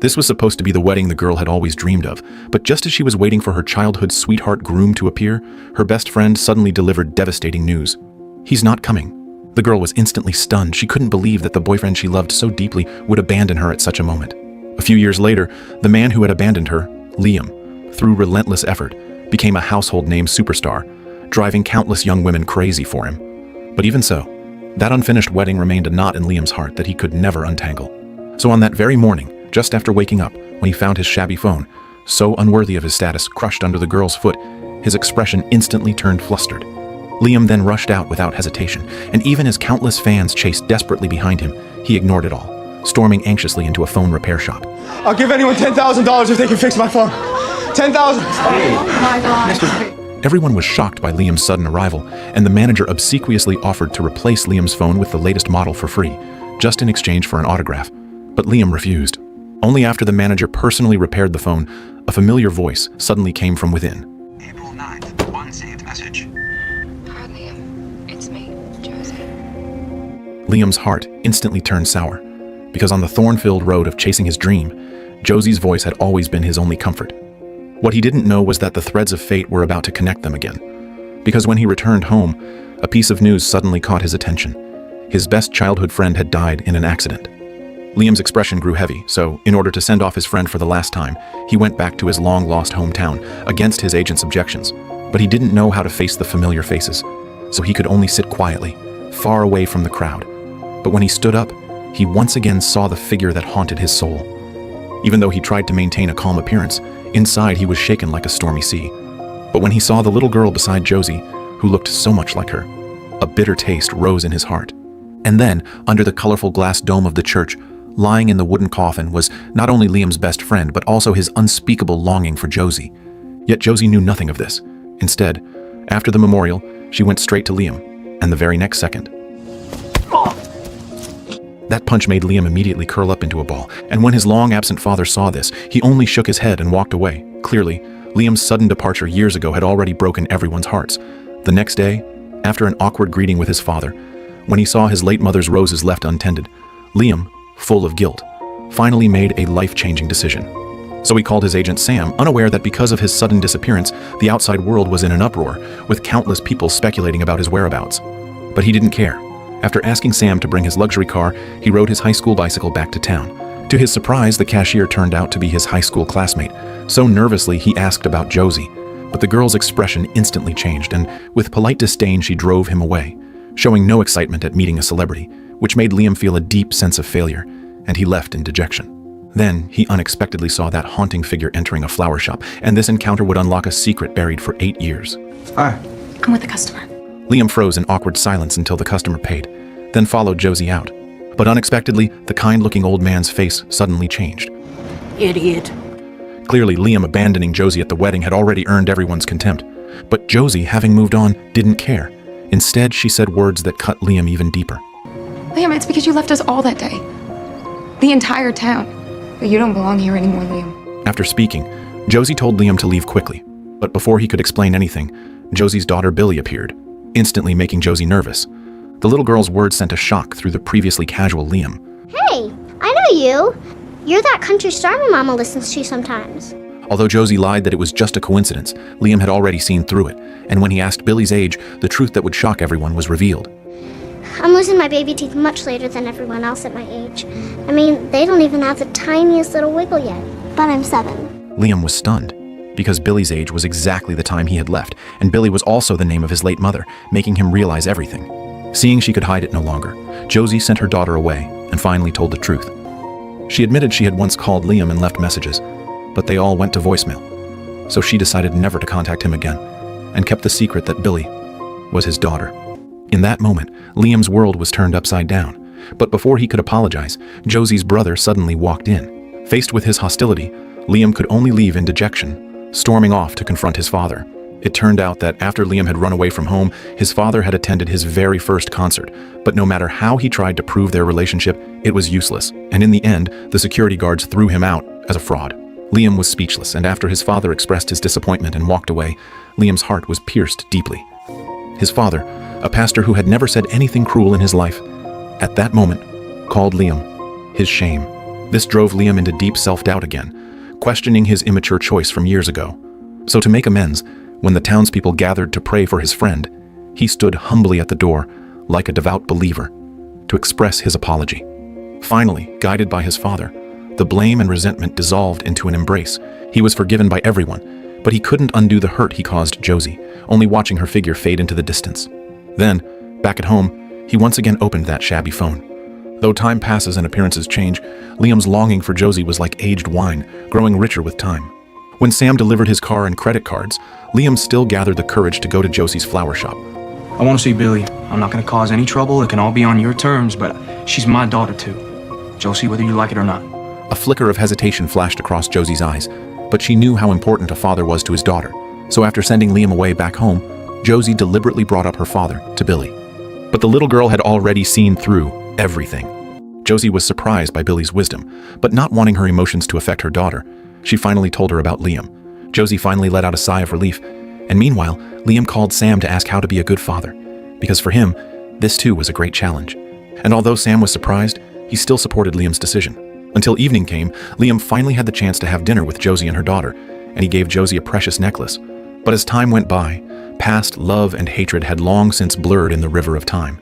This was supposed to be the wedding the girl had always dreamed of, but just as she was waiting for her childhood sweetheart groom to appear, her best friend suddenly delivered devastating news. He's not coming. The girl was instantly stunned. She couldn't believe that the boyfriend she loved so deeply would abandon her at such a moment. A few years later, the man who had abandoned her, Liam, through relentless effort, became a household name superstar, driving countless young women crazy for him. But even so, that unfinished wedding remained a knot in Liam's heart that he could never untangle. So on that very morning, just after waking up, when he found his shabby phone, so unworthy of his status, crushed under the girl's foot, his expression instantly turned flustered. Liam then rushed out without hesitation, and even as countless fans chased desperately behind him, he ignored it all, storming anxiously into a phone repair shop. I'll give anyone $10,000 if they can fix my phone. $10,000! Oh my God. Everyone was shocked by Liam's sudden arrival, and the manager obsequiously offered to replace Liam's phone with the latest model for free, just in exchange for an autograph. But Liam refused. Only after the manager personally repaired the phone, a familiar voice suddenly came from within. April 9th, one saved message. Hi, Liam. It's me, Josie. Liam's heart instantly turned sour, because on the thorn-filled road of chasing his dream, Josie's voice had always been his only comfort. What he didn't know was that the threads of fate were about to connect them again. Because when he returned home, a piece of news suddenly caught his attention. His best childhood friend had died in an accident. Liam's expression grew heavy, so in order to send off his friend for the last time, he went back to his long-lost hometown, against his agent's objections. But he didn't know how to face the familiar faces, so he could only sit quietly, far away from the crowd. But when he stood up, he once again saw the figure that haunted his soul. Even though he tried to maintain a calm appearance, inside he was shaken like a stormy sea. But when he saw the little girl beside Josie, who looked so much like her, a bitter taste rose in his heart. And then, under the colorful glass dome of the church, lying in the wooden coffin, was not only Liam's best friend, but also his unspeakable longing for Josie. Yet Josie knew nothing of this. Instead, after the memorial, she went straight to Liam, and the very next second, that punch made Liam immediately curl up into a ball, and when his long-absent father saw this, he only shook his head and walked away. Clearly, Liam's sudden departure years ago had already broken everyone's hearts. The next day, after an awkward greeting with his father, when he saw his late mother's roses left untended, Liam, full of guilt, finally made a life-changing decision. So he called his agent Sam, unaware that because of his sudden disappearance, the outside world was in an uproar, with countless people speculating about his whereabouts. But he didn't care. After asking Sam to bring his luxury car, he rode his high school bicycle back to town. To his surprise, the cashier turned out to be his high school classmate. So nervously, he asked about Josie. But the girl's expression instantly changed, and with polite disdain, she drove him away, showing no excitement at meeting a celebrity, which made Liam feel a deep sense of failure, and he left in dejection. Then, he unexpectedly saw that haunting figure entering a flower shop, and this encounter would unlock a secret buried for 8 years. Hi. I'm with the customer. Liam froze in awkward silence until the customer paid, then followed Josie out. But unexpectedly, the kind-looking old man's face suddenly changed. Idiot. Clearly, Liam abandoning Josie at the wedding had already earned everyone's contempt. But Josie, having moved on, didn't care. Instead, she said words that cut Liam even deeper. Liam, it's because you left us all that day. The entire town. But you don't belong here anymore, Liam. After speaking, Josie told Liam to leave quickly. But before he could explain anything, Josie's daughter Billy appeared, instantly making Josie nervous. The little girl's words sent a shock through the previously casual Liam. Hey, I know you. You're that country star my mama listens to sometimes. Although Josie lied that it was just a coincidence, Liam had already seen through it, and when he asked Billy's age, the truth that would shock everyone was revealed. I'm losing my baby teeth much later than everyone else at my age. I mean, they don't even have the tiniest little wiggle yet. But I'm 7. Liam was stunned, because Billy's age was exactly the time he had left, and Billy was also the name of his late mother, making him realize everything. Seeing she could hide it no longer, Josie sent her daughter away and finally told the truth. She admitted she had once called Liam and left messages, but they all went to voicemail. So she decided never to contact him again, and kept the secret that Billy was his daughter. In that moment, Liam's world was turned upside down, but before he could apologize, Josie's brother suddenly walked in. Faced with his hostility, Liam could only leave in dejection, storming off to confront his father. It turned out that after Liam had run away from home, his father had attended his very first concert, but no matter how he tried to prove their relationship, it was useless, and in the end, the security guards threw him out as a fraud. Liam was speechless, and after his father expressed his disappointment and walked away, Liam's heart was pierced deeply. His father, a pastor who had never said anything cruel in his life, at that moment, called Liam his shame, This drove Liam into deep self-doubt again, questioning his immature choice from years ago. So to make amends, when the townspeople gathered to pray for his friend, he stood humbly at the door, like a devout believer, to express his apology. Finally, guided by his father, the blame and resentment dissolved into an embrace. He was forgiven by everyone, but he couldn't undo the hurt he caused Josie, only watching her figure fade into the distance. Then, back at home, he once again opened that shabby phone. Though time passes and appearances change, Liam's longing for Josie was like aged wine, growing richer with time. When Sam delivered his car and credit cards, Liam still gathered the courage to go to Josie's flower shop. I want to see Billy. I'm not going to cause any trouble. It can all be on your terms, but she's my daughter too. Josie, whether you like it or not. A flicker of hesitation flashed across Josie's eyes, but she knew how important a father was to his daughter. So after sending Liam away back home, Josie deliberately brought up her father to Billy. But the little girl had already seen through everything. Josie was surprised by Billy's wisdom, but not wanting her emotions to affect her daughter, she finally told her about Liam. Josie finally let out a sigh of relief, and meanwhile, Liam called Sam to ask how to be a good father, because for him, this too was a great challenge. And although Sam was surprised, he still supported Liam's decision. Until evening came, Liam finally had the chance to have dinner with Josie and her daughter, and he gave Josie a precious necklace. But as time went by, past love and hatred had long since blurred in the river of time.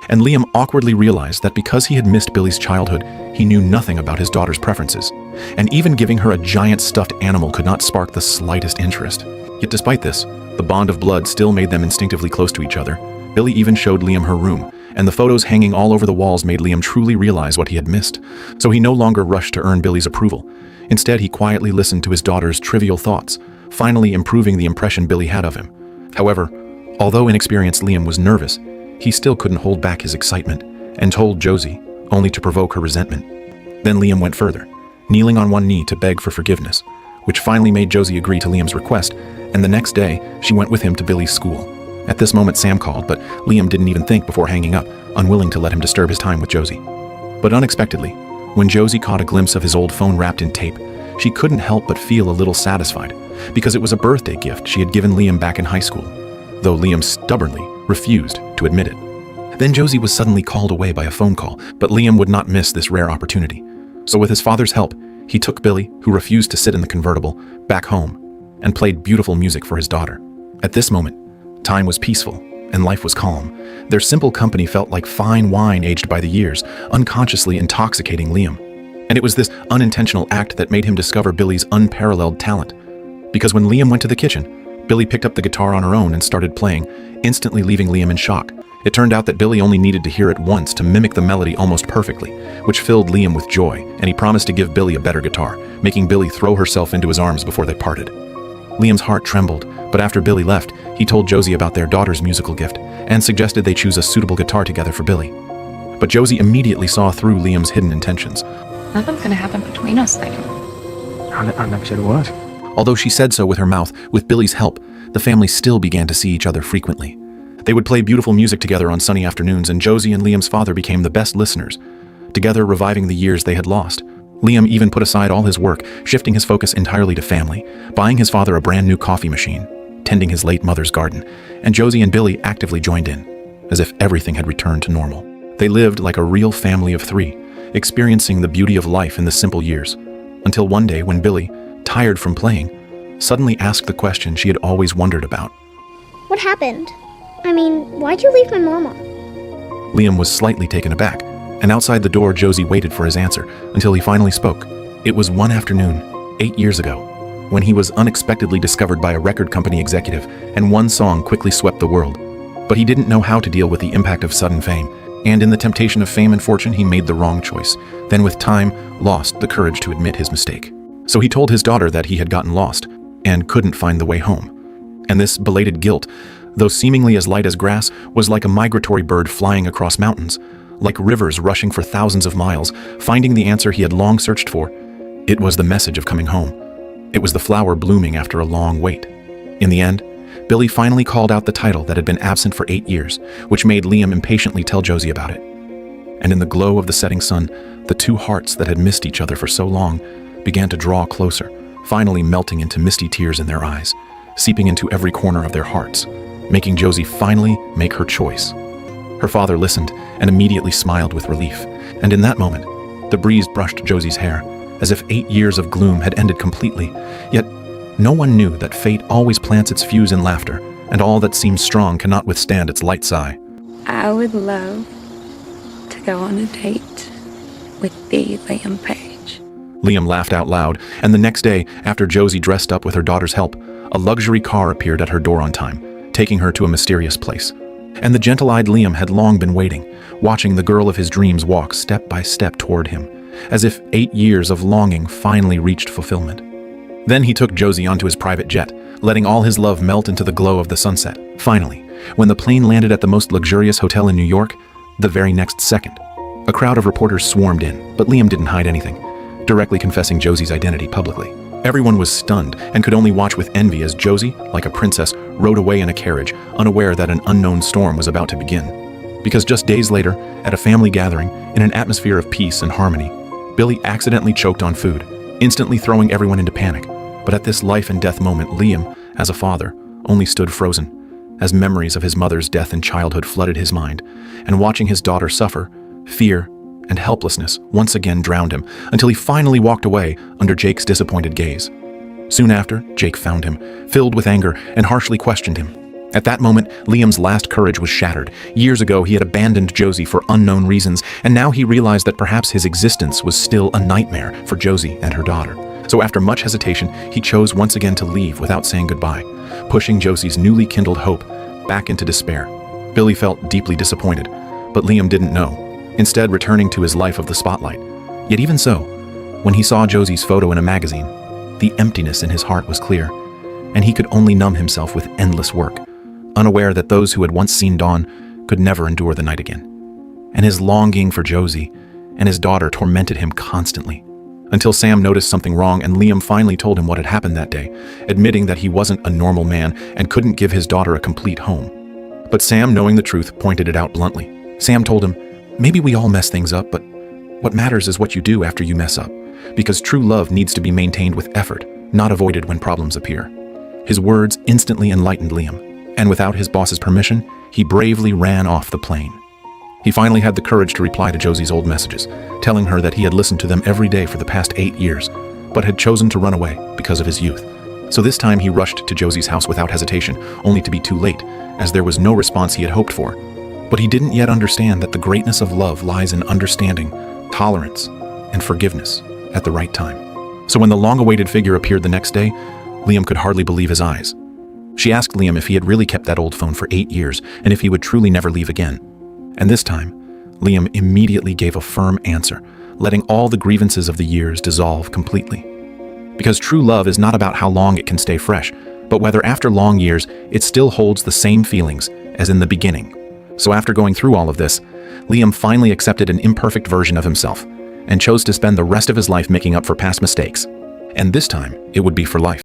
And Liam awkwardly realized that because he had missed Billy's childhood, he knew nothing about his daughter's preferences. And even giving her a giant stuffed animal could not spark the slightest interest. Yet despite this, the bond of blood still made them instinctively close to each other. Billy even showed Liam her room, and the photos hanging all over the walls made Liam truly realize what he had missed. So he no longer rushed to earn Billy's approval. Instead, he quietly listened to his daughter's trivial thoughts, finally improving the impression Billy had of him. However, although inexperienced Liam was nervous, he still couldn't hold back his excitement, and told Josie, only to provoke her resentment. Then Liam went further, kneeling on one knee to beg for forgiveness, which finally made Josie agree to Liam's request, and the next day, she went with him to Billy's school. At this moment, Sam called, but Liam didn't even think before hanging up, unwilling to let him disturb his time with Josie. But unexpectedly, when Josie caught a glimpse of his old phone wrapped in tape, she couldn't help but feel a little satisfied, because it was a birthday gift she had given Liam back in high school, though Liam stubbornly refused to admit it. Then Josie was suddenly called away by a phone call, but Liam would not miss this rare opportunity. So with his father's help, he took Billy, who refused to sit in the convertible, back home, and played beautiful music for his daughter. At this moment, time was peaceful, and life was calm. Their simple company felt like fine wine aged by the years, unconsciously intoxicating Liam. And it was this unintentional act that made him discover Billy's unparalleled talent. Because when Liam went to the kitchen, Billy picked up the guitar on her own and started playing, instantly leaving Liam in shock. It turned out that Billy only needed to hear it once to mimic the melody almost perfectly, which filled Liam with joy, and he promised to give Billy a better guitar, making Billy throw herself into his arms before they parted. Liam's heart trembled, but after Billy left, he told Josie about their daughter's musical gift and suggested they choose a suitable guitar together for Billy. But Josie immediately saw through Liam's hidden intentions. Nothing's gonna happen between us, Liam. I never said it was. Although she said so with her mouth, with Billy's help, the family still began to see each other frequently. They would play beautiful music together on sunny afternoons, and Josie and Liam's father became the best listeners, together reviving the years they had lost. Liam even put aside all his work, shifting his focus entirely to family, buying his father a brand new coffee machine, tending his late mother's garden, and Josie and Billy actively joined in, as if everything had returned to normal. They lived like a real family of three, experiencing the beauty of life in the simple years, until one day when Billy, tired from playing, suddenly asked the question she had always wondered about. What happened? I mean, why'd you leave my mama? Liam was slightly taken aback, and outside the door Josie waited for his answer until he finally spoke. It was one afternoon, 8 years ago, when he was unexpectedly discovered by a record company executive, and one song quickly swept the world. But he didn't know how to deal with the impact of sudden fame, and in the temptation of fame and fortune he made the wrong choice, then with time lost the courage to admit his mistake. So he told his daughter that he had gotten lost and couldn't find the way home. And this belated guilt, though seemingly as light as grass, was like a migratory bird flying across mountains, like rivers rushing for thousands of miles, finding the answer he had long searched for. It was the message of coming home. It was the flower blooming after a long wait. In the end, Billy finally called out the title that had been absent for 8 years, which made Liam impatiently tell Josie about it. And in the glow of the setting sun, the two hearts that had missed each other for so long began to draw closer, finally melting into misty tears in their eyes, seeping into every corner of their hearts, making Josie finally make her choice. Her father listened and immediately smiled with relief, and in that moment, The breeze brushed Josie's hair, as if 8 years of gloom had ended completely. Yet, no one knew that fate always plants its fuse in laughter, and all that seems strong cannot withstand its light sigh. I would love to go on a date with the Liam Page. Liam laughed out loud, and the next day, after Josie dressed up with her daughter's help, a luxury car appeared at her door on time, taking her to a mysterious place. And the gentle-eyed Liam had long been waiting, watching the girl of his dreams walk step by step toward him, as if 8 years of longing finally reached fulfillment. Then he took Josie onto his private jet, letting all his love melt into the glow of the sunset. Finally, when the plane landed at the most luxurious hotel in New York, the very next second, a crowd of reporters swarmed in, but Liam didn't hide anything, directly confessing Josie's identity publicly. Everyone was stunned and could only watch with envy as Josie, like a princess, rode away in a carriage, unaware that an unknown storm was about to begin. Because just days later, at a family gathering, in an atmosphere of peace and harmony, Billy accidentally choked on food, instantly throwing everyone into panic. But at this life and death moment, Liam, as a father, only stood frozen, as memories of his mother's death in childhood flooded his mind, and watching his daughter suffer, fear and helplessness once again drowned him, until he finally walked away under Jake's disappointed gaze. Soon after, Jake found him, filled with anger, and harshly questioned him. At that moment, Liam's last courage was shattered. Years ago, he had abandoned Josie for unknown reasons, and now he realized that perhaps his existence was still a nightmare for Josie and her daughter. So after much hesitation, he chose once again to leave without saying goodbye, pushing Josie's newly kindled hope back into despair. Billy felt deeply disappointed, but Liam didn't know, instead returning to his life of the spotlight. Yet even so, when he saw Josie's photo in a magazine, the emptiness in his heart was clear, and he could only numb himself with endless work, unaware that those who had once seen dawn could never endure the night again. And his longing for Josie and his daughter tormented him constantly, until Sam noticed something wrong and Liam finally told him what had happened that day, admitting that he wasn't a normal man and couldn't give his daughter a complete home. But Sam, knowing the truth, pointed it out bluntly. Sam told him, "Maybe we all mess things up, but what matters is what you do after you mess up, because true love needs to be maintained with effort, not avoided when problems appear." His words instantly enlightened Liam, and without his boss's permission, he bravely ran off the plane. He finally had the courage to reply to Josie's old messages, telling her that he had listened to them every day for the past 8 years, but had chosen to run away because of his youth. So this time he rushed to Josie's house without hesitation, only to be too late, as there was no response he had hoped for. But he didn't yet understand that the greatness of love lies in understanding, tolerance, and forgiveness at the right time. So when the long-awaited figure appeared the next day, Liam could hardly believe his eyes. She asked Liam if he had really kept that old phone for 8 years and if he would truly never leave again. And this time, Liam immediately gave a firm answer, letting all the grievances of the years dissolve completely. Because true love is not about how long it can stay fresh, but whether after long years it still holds the same feelings as in the beginning. So after going through all of this, Liam finally accepted an imperfect version of himself and chose to spend the rest of his life making up for past mistakes. And this time, it would be for life.